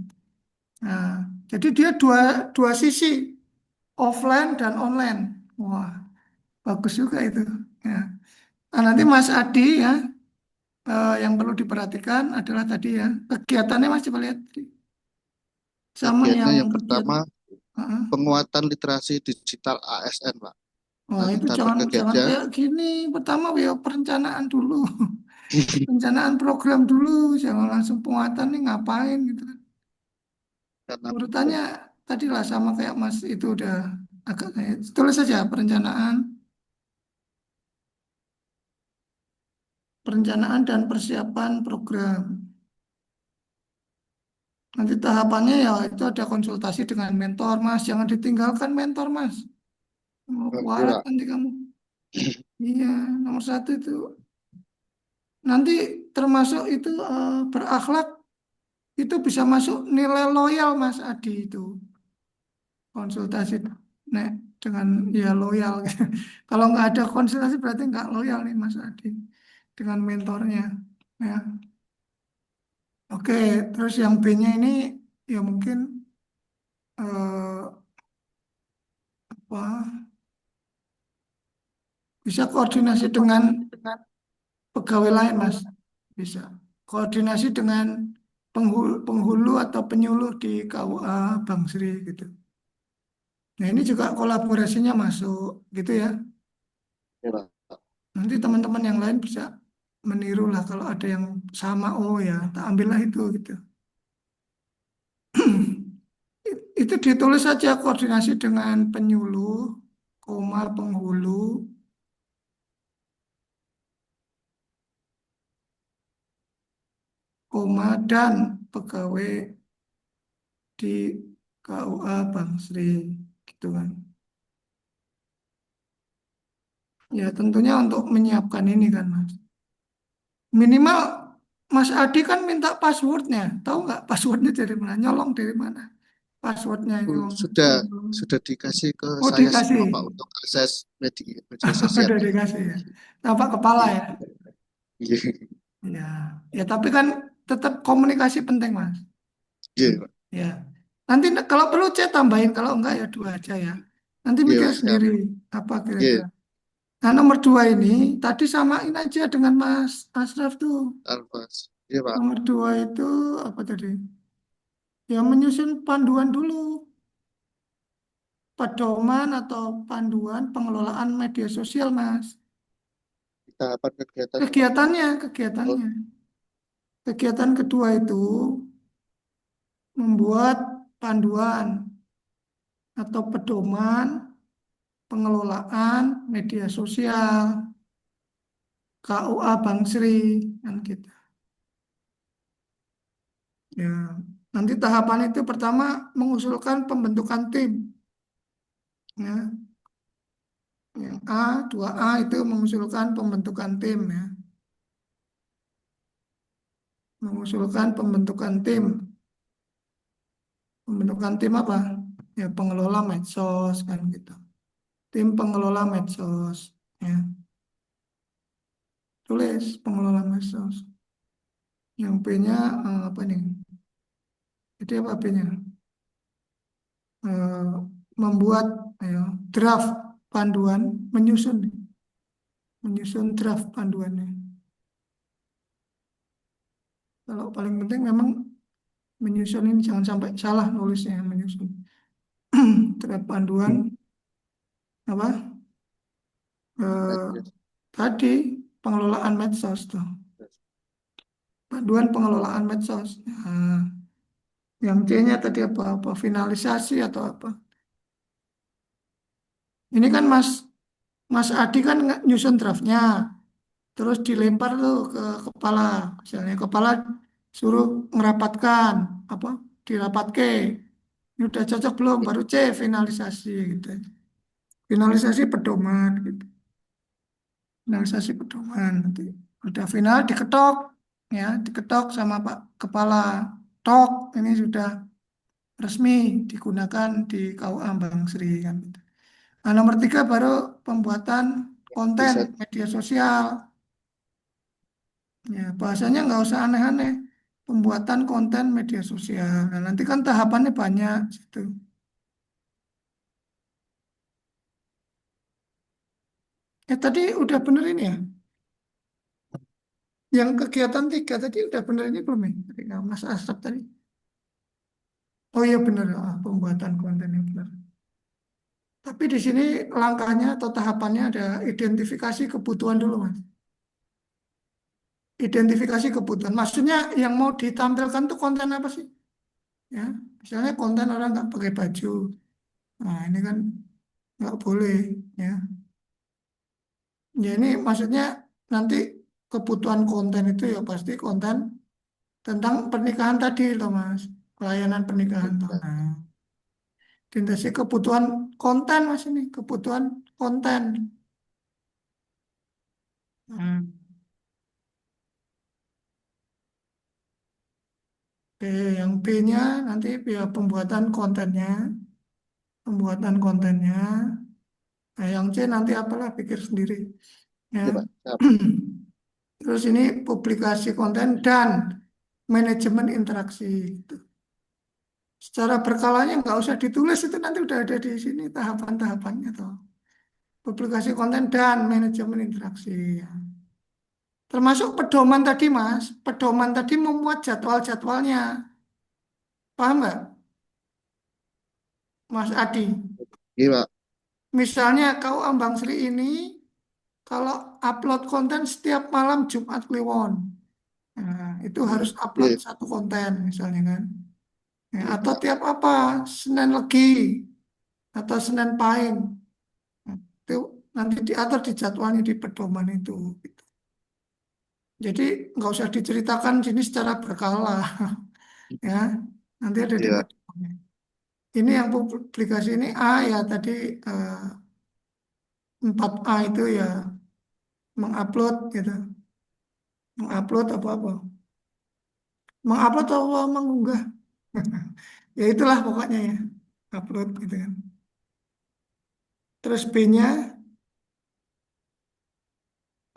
Nah, jadi dia dua dua sisi offline dan online. Wah, bagus juga itu. Ya. Nah, nanti Mas Adi ya, yang perlu diperhatikan adalah tadi ya kegiatannya Mas coba lihat sama kegiatannya yang yang pertama Heeh. penguatan literasi digital ASN, Pak. Wah, Nanti itu dapat jangan jangan kegiatan kayak gini. Pertama ya perencanaan dulu, perencanaan program dulu, jangan langsung penguatan nih ngapain gitu kan. karena Urutannya tadilah sama kayak Mas itu udah agak kayak tulis saja perencanaan dan persiapan program. Nanti tahapannya ya itu ada konsultasi dengan mentor, Mas. Jangan ditinggalkan mentor, Mas. Mau iya, kualat Pak. nanti kamu. Iya, nomor satu itu. Nanti termasuk itu berakhlak itu bisa masuk nilai loyal, Mas Adi itu. Konsultasi nek dengan ya loyal. Kalau nggak ada konsultasi berarti nggak loyal nih Mas Adi dengan mentornya. Ya, oke. Terus yang B-nya ini ya mungkin eh, apa? Bisa koordinasi dengan pegawai lain, Mas. Bisa. Koordinasi dengan penghulu atau penyuluh di KUA Bang Sri gitu. Nah, ini juga kolaborasinya masuk gitu ya. Iya, Pak. Nanti teman-teman yang lain bisa meniru lah kalau ada yang sama, oh ya, tak ambillah itu gitu. Itu ditulis saja koordinasi dengan penyuluh, koma penghulu, koma dan pegawai di KUA Bang Sri gitu kan. Ya tentunya untuk menyiapkan ini kan Mas. Minimal Mas Adi kan minta passwordnya. Tahu nggak passwordnya dari mana? Nyolong dari mana? Passwordnya itu. Sudah dikasih ke Oh saya dikasih. semua, Pak, untuk akses media sosial. Udah dikasih ya. Tampak kepala Iya, ya. iya, Ya, ya tapi kan tetap komunikasi penting Mas. iya, Pak. Ya. Nanti kalau perlu saya tambahin, kalau enggak ya dua aja ya. Nanti Iya, mikir Pak, siap. sendiri apa kira-kira. Iya, Nah nomor dua ini tadi samain aja dengan Mas Asraf tuh. Alfas. Iya, Pak. Nomor dua itu apa tadi? Ya menyusun panduan dulu, pedoman atau panduan pengelolaan media sosial, Mas. tahapan kegiatannya Pak. Kegiatannya, Oh, kegiatannya. Kegiatan kedua itu membuat panduan atau pedoman pengelolaan media sosial, KUA Bank Sri, kan gitu. Ya, nanti tahapan itu pertama mengusulkan pembentukan tim. Ya, yang A, 2A itu mengusulkan pembentukan tim ya. Mengusulkan pembentukan tim. Pembentukan tim apa? Ya pengelola medsos kan gitu. Tim pengelola medsos ya. Tulis pengelola medsos. Yang P-nya apa nih? Jadi apa P-nya? Eh, membuat ya, draft panduan, menyusun draft panduannya. Kalau paling penting memang menyusun ini jangan sampai salah nulisnya menyusun draft panduan apa eh, yes, tadi pengelolaan medsos tuh yes. panduan pengelolaan medsos. Nah, yang C-nya tadi apa finalisasi atau apa? Ini kan Mas Adi kan nyusun draftnya. Terus dilempar tuh ke kepala, misalnya kepala suruh merapatkan apa dirapatke. Ini udah cocok belum? Baru C finalisasi gitu. Finalisasi pedoman gitu. Finalisasi pedoman nanti udah final diketok ya, diketok sama Pak Kepala. Tok ini sudah resmi digunakan di KUA Bang Sri kan. Gitu. Nah, nomor tiga baru pembuatan konten Bisa media sosial. Ya, bahasanya nggak usah aneh-aneh. Pembuatan konten media sosial. Nah, nanti kan tahapannya banyak gitu. Tadi udah bener ini ya. Yang kegiatan tiga tadi udah bener ini belum ya? Tadi nggak Mas Asraf tadi. Oh iya bener, pembuatan kontennya bener. Tapi di sini langkahnya atau tahapannya ada identifikasi kebutuhan dulu, Mas. Identifikasi kebutuhan. Maksudnya yang mau ditampilkan tuh konten apa sih? Ya, misalnya konten orang nggak pakai baju. Nah, ini kan nggak boleh, ya. Ya ini maksudnya nanti kebutuhan konten itu ya pasti konten tentang pernikahan tadi loh Mas. Pelayanan pernikahan tuh. Nah, identifikasi kebutuhan konten Mas ini, kebutuhan konten. Hmm. Oke, yang B-nya nanti ya pembuatan kontennya, pembuatan kontennya. Nah, yang C nanti apalah pikir sendiri. Ya. ya Pak. Siap. Terus ini publikasi konten dan manajemen interaksi. Gitu. Secara berkalanya nggak usah ditulis itu nanti udah ada di sini tahapan-tahapannya tuh. Publikasi konten dan manajemen interaksi. Ya. Termasuk pedoman tadi Mas. Pedoman tadi memuat jadwal-jadwalnya. Paham nggak Mas Adi? Iya Pak. Misalnya kau Ambang Sri ini kalau upload konten setiap malam Jumat Kliwon. Nah, itu harus upload Iya, satu konten misalnya kan. Ya, iya atau Pak. tiap apa? Senin Legi atau Senin Pahing. Nah, itu nanti diatur di jadwalnya di pedoman itu. Gitu. Jadi nggak usah diceritakan sini secara berkala, ya. Nanti ada di Iya. pedoman. Ini yang publikasi ini A ya tadi 4A itu ya mengupload gitu, mengupload apa-apa, mengupload atau mengunggah, ya itulah pokoknya ya, upload gitu kan. Terus B-nya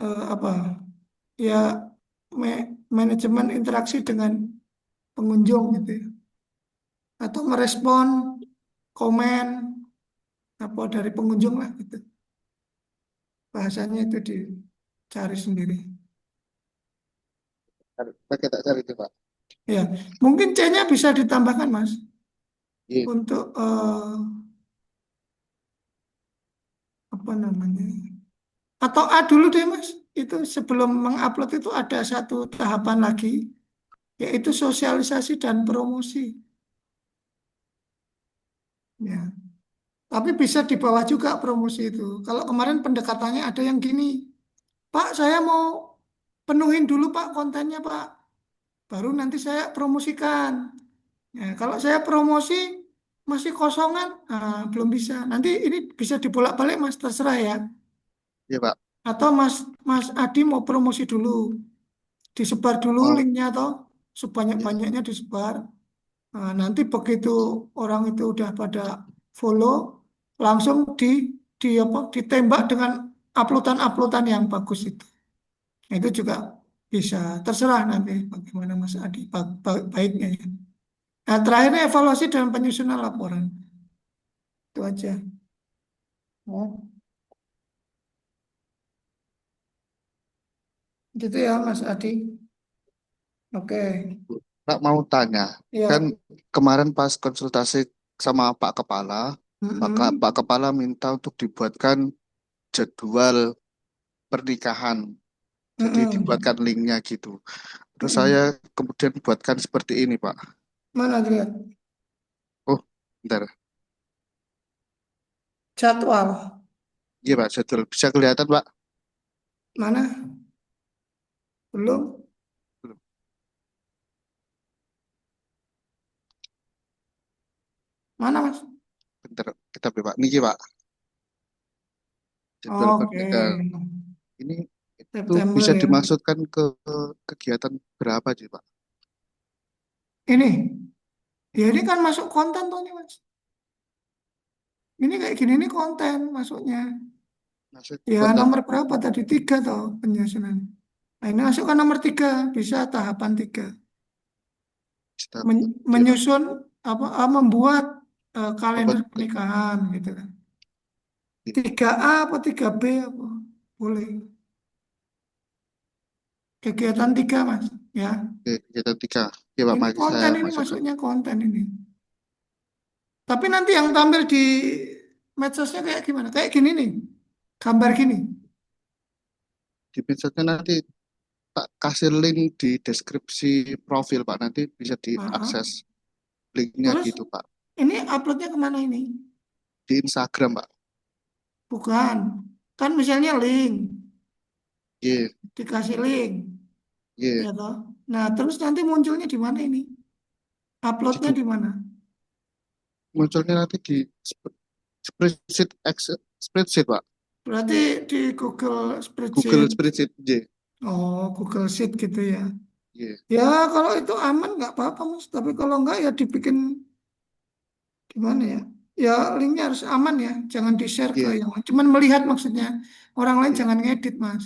apa? Ya manajemen interaksi dengan pengunjung gitu ya. Atau merespon komen apa dari pengunjung lah gitu. Bahasanya itu dicari sendiri. Pakai tak cari itu Pak. Ya, mungkin C-nya bisa ditambahkan Mas Iya. untuk apa namanya? Atau A dulu deh Mas. itu sebelum mengupload itu ada satu tahapan lagi, yaitu sosialisasi dan promosi. Ya, tapi bisa di bawah juga promosi itu. Kalau kemarin pendekatannya ada yang gini, Pak, saya mau penuhin dulu Pak kontennya Pak, baru nanti saya promosikan. Ya, kalau saya promosi masih kosongan, belum bisa. Nanti ini bisa dibolak-balik Mas, terserah ya. Iya Pak. Atau Mas Mas Adi mau promosi dulu, disebar dulu Oh, linknya atau iya. sebanyak-banyaknya disebar. Nah, nanti begitu orang itu udah pada follow, langsung di apa ditembak dengan uploadan-uploadan yang bagus itu. Nah, itu juga bisa. Terserah nanti bagaimana Mas Adi baiknya ya. Nah, terakhirnya evaluasi dan penyusunan laporan. Itu aja. Oh, gitu ya Mas Adi. Oke. Pak mau tanya, kan Ya. kemarin pas konsultasi sama Pak Kepala, Mm-mm. Pak Kepala minta untuk dibuatkan jadwal pernikahan. Jadi Mm-mm. dibuatkan linknya gitu. Terus saya Mm-mm. kemudian buatkan seperti ini, Pak. Mana lihat Oh, bentar. jadwal? Iya, Pak, jadwal. Bisa kelihatan, Pak? Mana? Belum? Belum. Mana Mas? Bentar, kita Pak. Niki, Pak. Jadwal Oke. pernikahan. Ini itu September bisa ya. dimaksudkan ke kegiatan berapa sih, Pak? Ini, ya ini kan masuk konten tuh nih Mas. Ini kayak gini nih konten masuknya. Maksud Ya konten nomor berapa tadi? Tiga toh penyusunan. Nah ini masukkan nomor tiga, bisa tahapan tiga. staf. Iya, Pak. Menyusun apa? Membuat Apa? kalender pernikahan gitu kan. Tiga A apa tiga B apa? Boleh. Kegiatan tiga Mas. Ya. Oke, kegiatan tiga. Iya, Pak, Ini mari saya konten ini masukkan. masuknya konten ini. Tapi nanti yang tampil di medsosnya kayak gimana? Kayak gini nih. Gambar gini. Di misalnya nanti tak kasih link di deskripsi profil, Pak. Nanti bisa Ah, diakses linknya terus gitu, Pak. ini uploadnya kemana ini? Di Instagram, Pak. Bukan. Kan misalnya link. Iya, Dikasih link. iya. Ya toh? Nah terus nanti munculnya di mana ini? Uploadnya Jadi di mana? munculnya nanti di spreadsheet Excel, spreadsheet, Pak. Berarti di Google Google Spreadsheet. Spreadsheet. Iya, Oh, Google Sheet gitu ya. iya, Ya kalau itu aman nggak apa-apa Mas. Tapi kalau nggak ya dibikin gimana ya? Ya linknya harus aman ya. Jangan di-share ke iya, yang lain. Cuman melihat maksudnya. Orang lain iya. jangan ngedit Mas.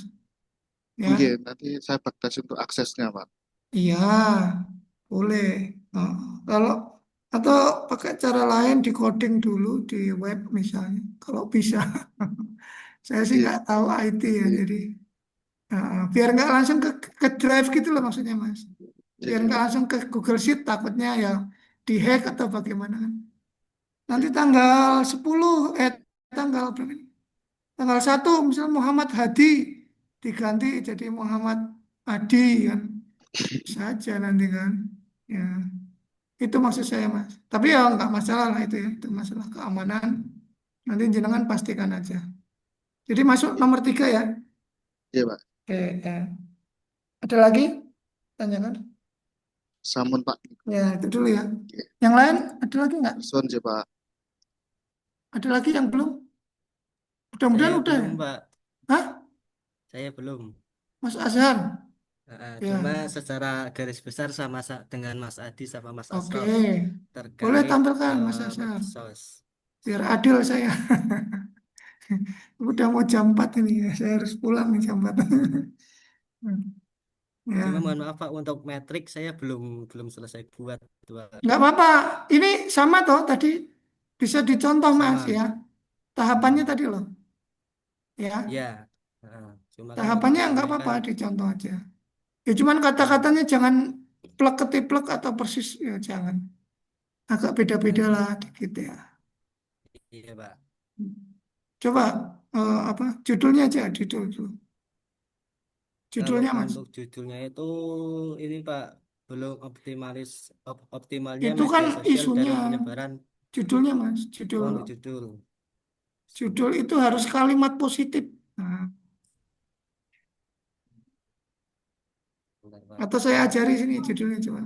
Oh iya, Ya. nanti saya batasi untuk aksesnya, Pak. Iya, boleh. Nah, kalau atau pakai cara lain di coding dulu di web misalnya, kalau bisa. Saya sih Iya, nggak tahu IT ya, iya. jadi biar nggak langsung ke Drive gitu loh maksudnya Mas. Biar Jadi, nggak langsung ke Google Sheet, takutnya ya dihack atau bagaimana kan. Nanti iya, tanggal 10, tanggal berapa ini? Tanggal 1 misalnya Muhammad Hadi diganti jadi Muhammad Adi kan. Bisa aja nanti kan. Ya. Itu maksud saya, Mas. Tapi ya nggak masalah lah itu ya. Itu masalah keamanan. Nanti jenengan pastikan aja. Jadi masuk iya, nomor tiga ya. iya, Pak. Oke, ya. Ada lagi? Tanyakan. Samun, Pak. Ya, itu dulu ya. Iya. Yang lain ada lagi nggak? Son, sih, Pak. Ada lagi yang belum? Saya Mudah-mudahan udah belum, ya. Pak. Hah? Saya belum. Mas Azhar? Cuma Ya, secara garis besar sama dengan Mas Adi sama Mas oke. Asraf Boleh terkait tampilkan Mas Azhar. medsos. Biar adil saya. Udah mau jam 4 ini ya. Saya harus pulang nih jam 4. Cuma Ya. mohon maaf Pak, untuk metrik saya belum belum selesai buat, Pak. Nggak apa-apa. Ini sama toh tadi bisa dicontoh Mas Sama. ya. Tahapannya Hmm. tadi loh. Ya, Ya. Cuma kan untuk tahapannya nggak ini apa-apa kan dicontoh aja. Ya cuman ya, kata-katanya jangan plek ketiplek atau persis ya jangan. Agak beda-beda ya, lah dikit ya. iya Pak. Coba apa judulnya aja judul dulu. Judulnya Kalau Mas. untuk judulnya itu ini Pak, belum optimalnya Itu kan media sosial isunya, dalam penyebaran. judulnya Mas. Oh, untuk judul. Judul itu harus kalimat positif. Nah, Bentar, Pak. atau saya ajari sini judulnya coba.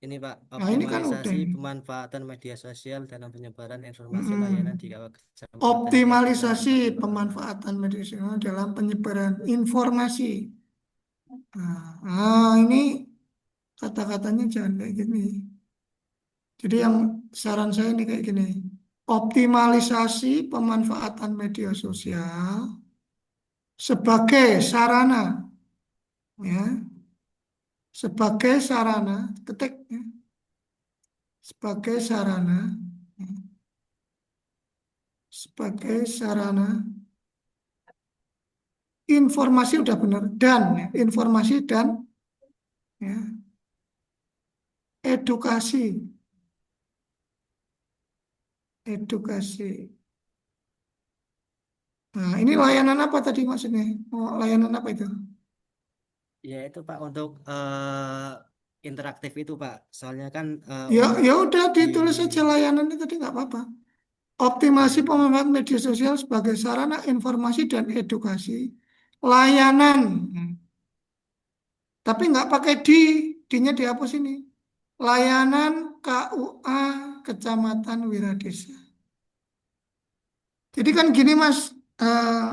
Ini Pak, Nah ini kan udah optimalisasi ini. pemanfaatan media sosial dalam penyebaran informasi layanan di Mm-mm. kecamatan Jayapura. Optimalisasi pemanfaatan media sosial dalam penyebaran informasi. Ini kata-katanya jangan kayak gini. Jadi yang saran saya ini kayak gini. Optimalisasi pemanfaatan media sosial sebagai sarana, ya, sebagai sarana, ketik, ya, sebagai sarana, ya, sebagai sarana informasi udah benar dan, ya, informasi dan, ya, edukasi, edukasi. Nah, ini layanan apa tadi maksudnya? Oh, layanan apa itu? Ya itu Pak untuk interaktif itu Pak. Soalnya kan Ya, untuk ya udah di ditulis aja layanan itu tadi nggak apa-apa. Optimasi pemanfaatan media sosial sebagai sarana informasi dan edukasi. Layanan. Tapi nggak pakai D-nya dihapus ini. Layanan KUA Kecamatan Wiradesa. Jadi kan gini Mas, eh,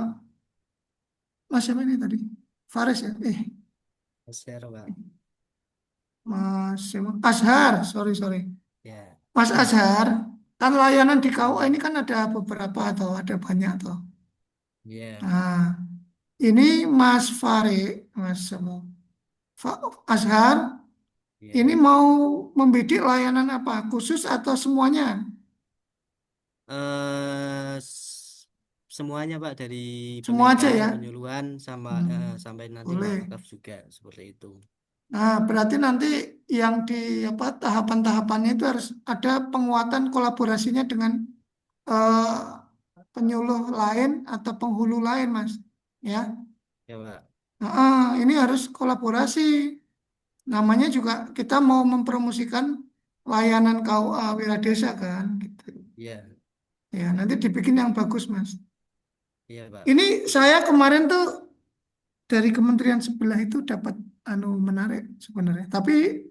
Mas siapa ini tadi? Faris ya? share Pak. Mas siapa? Azhar, sorry. Ya, Mas Azhar, kan layanan di KUA ini kan ada beberapa atau ada banyak atau. ya, Nah, ini Mas Farid, Mas siapa? Azhar, ini ya. mau membidik layanan apa? Khusus atau semuanya? Semuanya Pak dari Semua aja pendidikan, ya? penyuluhan sama Hmm, sampai nanti boleh. wakaf juga seperti itu. Nah, berarti nanti yang di apa tahapan-tahapannya itu harus ada penguatan kolaborasinya dengan eh, penyuluh lain atau penghulu lain, Mas. Ya, Ya Pak. ini harus kolaborasi. Namanya juga kita mau mempromosikan layanan KUA Wiradesa kan, gitu. Ya, Ya, nanti dibikin yang bagus, Mas. iya Pak. Ini saya kemarin tuh dari kementerian sebelah itu dapat menarik sebenarnya. Tapi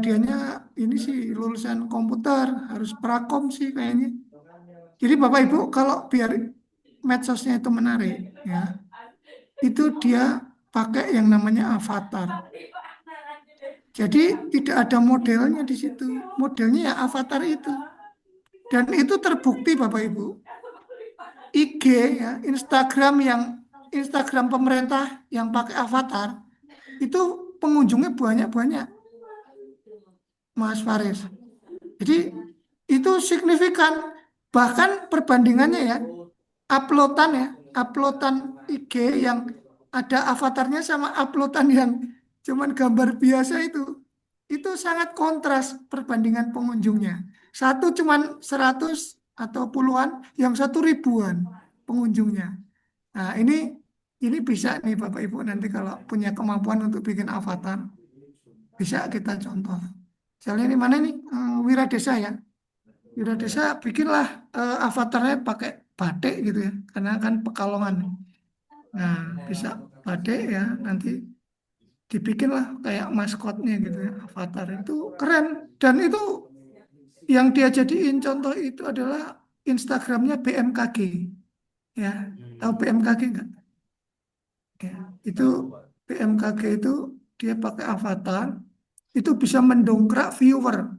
dianya ini sih lulusan komputer, harus prakom sih kayaknya. Jadi Bapak Ibu kalau biar medsosnya itu menarik, ya, itu dia pakai yang namanya avatar. Jadi tidak ada modelnya di situ. Modelnya ya avatar itu. Dan itu terbukti Bapak Ibu. IG ya, Instagram pemerintah yang pakai avatar itu pengunjungnya banyak-banyak, Mas Faris. Jadi itu signifikan. Bahkan perbandingannya ya, uploadan IG yang ada avatarnya sama uploadan yang cuman gambar biasa itu sangat kontras perbandingan pengunjungnya. Satu cuman 100 atau puluhan, yang satu ribuan pengunjungnya. Nah, ini bisa nih Bapak Ibu nanti kalau punya kemampuan untuk bikin avatar, bisa kita contoh. Misalnya ini mana nih? Wiradesa ya. Wiradesa bikinlah avatarnya pakai batik gitu ya, karena kan Pekalongan. Nah, bisa batik ya, nanti dibikinlah kayak maskotnya gitu ya, avatar itu keren. Dan itu yang dia jadiin contoh itu adalah Instagramnya BMKG ya. Tahu BMKG nggak? Ya, itu BMKG itu dia pakai avatar, itu bisa mendongkrak viewer.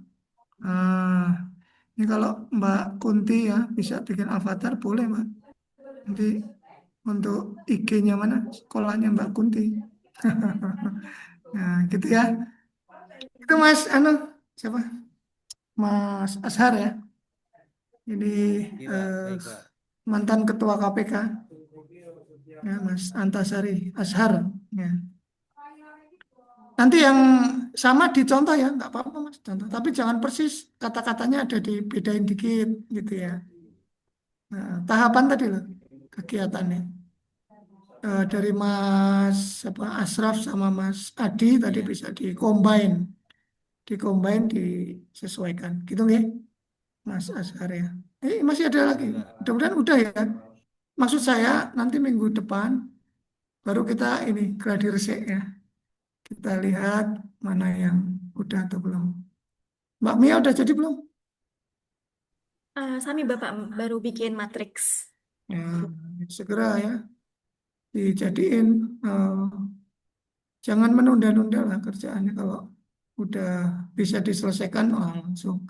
Nah, ini kalau Mbak Kunti ya bisa bikin avatar boleh Mbak. Nanti untuk IG-nya mana? Sekolahnya Mbak Kunti. Nah, gitu ya. Itu Mas siapa? Mas Ashar ya. Ini Iya Pak, eh, baik Pak. mantan ketua KPK ya, Mas Antasari Ashar ya. Nanti yang sama dicontoh ya, nggak apa-apa Mas, contoh. Tapi jangan persis kata-katanya ada dibedain dikit gitu ya. Nah, tahapan tadi loh kegiatannya. dari Mas Asraf sama Mas Adi tadi Iya. bisa dicombine disesuaikan gitu ya Mas Azhar ya. Masih ada lagi. Iya, Pak. Mudah-mudahan udah ya. Maksud saya nanti minggu depan baru kita ini gladi resik ya. Kita lihat mana yang udah atau belum. Mbak Mia udah jadi belum? Sami Bapak baru bikin matriks. Ya, segera ya dijadiin. Jangan menunda-nunda lah kerjaannya kalau udah bisa diselesaikan langsung.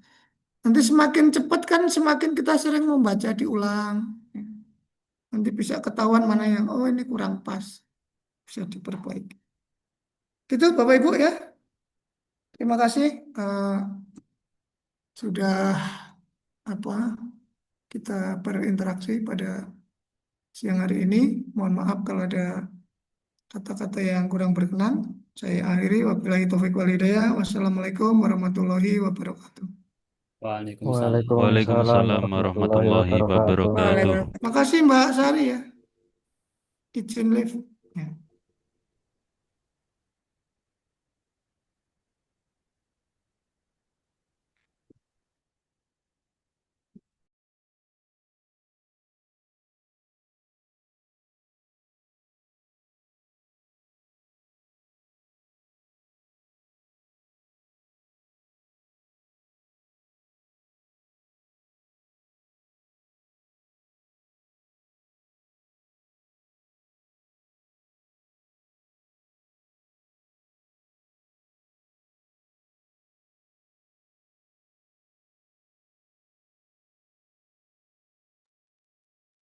Nanti semakin cepat kan semakin kita sering membaca diulang. Nanti bisa ketahuan mana yang oh ini kurang pas, bisa diperbaiki. Gitu Bapak Ibu ya. Terima kasih sudah apa kita berinteraksi pada siang hari ini. Mohon maaf kalau ada kata-kata yang kurang berkenan. Saya akhiri wabillahi taufik walhidayah. Wassalamualaikum warahmatullahi wabarakatuh. Waalaikumsalam. Waalaikumsalam Waalaikumsalam warahmatullahi warahmatullahi wabarakatuh. wabarakatuh. Makasih Mbak Sari ya. Izin live. Ya.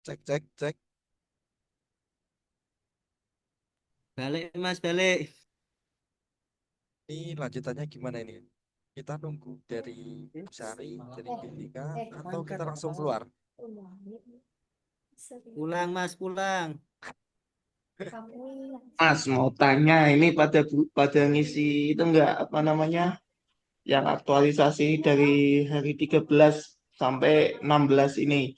Cek, cek, cek. Balik, Mas, balik. Ini lanjutannya gimana ini? Kita nunggu dari Bu Sari, dari Bindika, atau kita langsung keluar? Pulang, Mas, pulang. Mas mau tanya ini pada ngisi itu enggak apa namanya yang aktualisasi dari hari 13 sampai 16 ini.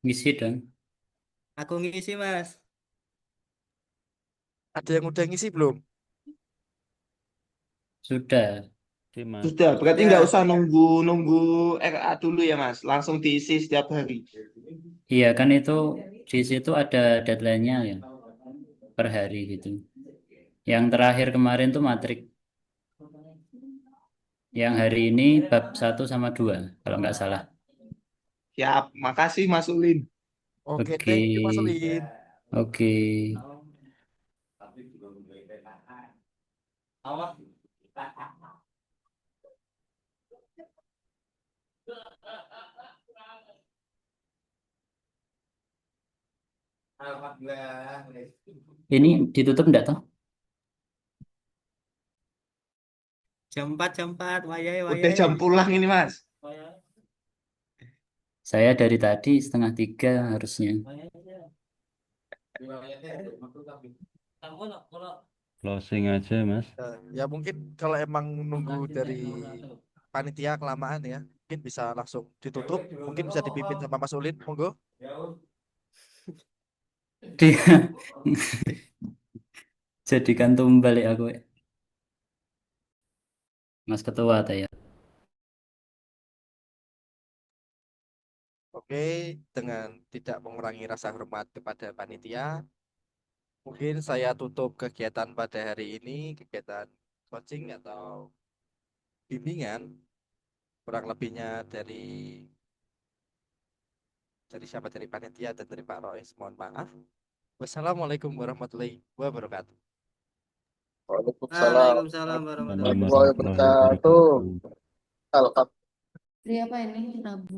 Ngisi dong. Aku ngisi, Mas. Ada yang udah ngisi belum? Sudah. Oke, Mas. Sudah, berarti Ya. nggak usah nunggu RA dulu ya Mas, langsung diisi setiap hari. Iya kan itu di situ ada deadline-nya ya per hari gitu. Yang terakhir kemarin tuh matrik. Yang hari ini bab 1 sama 2 kalau nggak salah. Siap, makasih Mas Ulin. Oke, Oke. thank you Mas Ulin. Oke. Ini ditutup enggak toh? Jam 4, wayai, Udah wayai. jam pulang ini Mas. Saya dari tadi 2:30 harusnya. Closing aja, Mas. Ya mungkin kalau emang nunggu dari panitia kelamaan ya, mungkin bisa langsung ditutup, mungkin bisa dipimpin sama Mas Ulin, monggo. Dia jadikan tumbal ya aku. Mas Ketua ya. Oke, dengan tidak mengurangi rasa hormat kepada panitia, mungkin saya tutup kegiatan pada hari ini, kegiatan coaching atau bimbingan, kurang lebihnya dari siapa, dari panitia dan dari Pak Rois, mohon maaf. Wassalamualaikum warahmatullahi wabarakatuh. Waalaikumsalam Waalaikumsalam warahmatullahi Warahmatullahi warahmatullahi wabarakatuh. wabarakatuh. Alhamdulillah. Siapa ini? Rabu.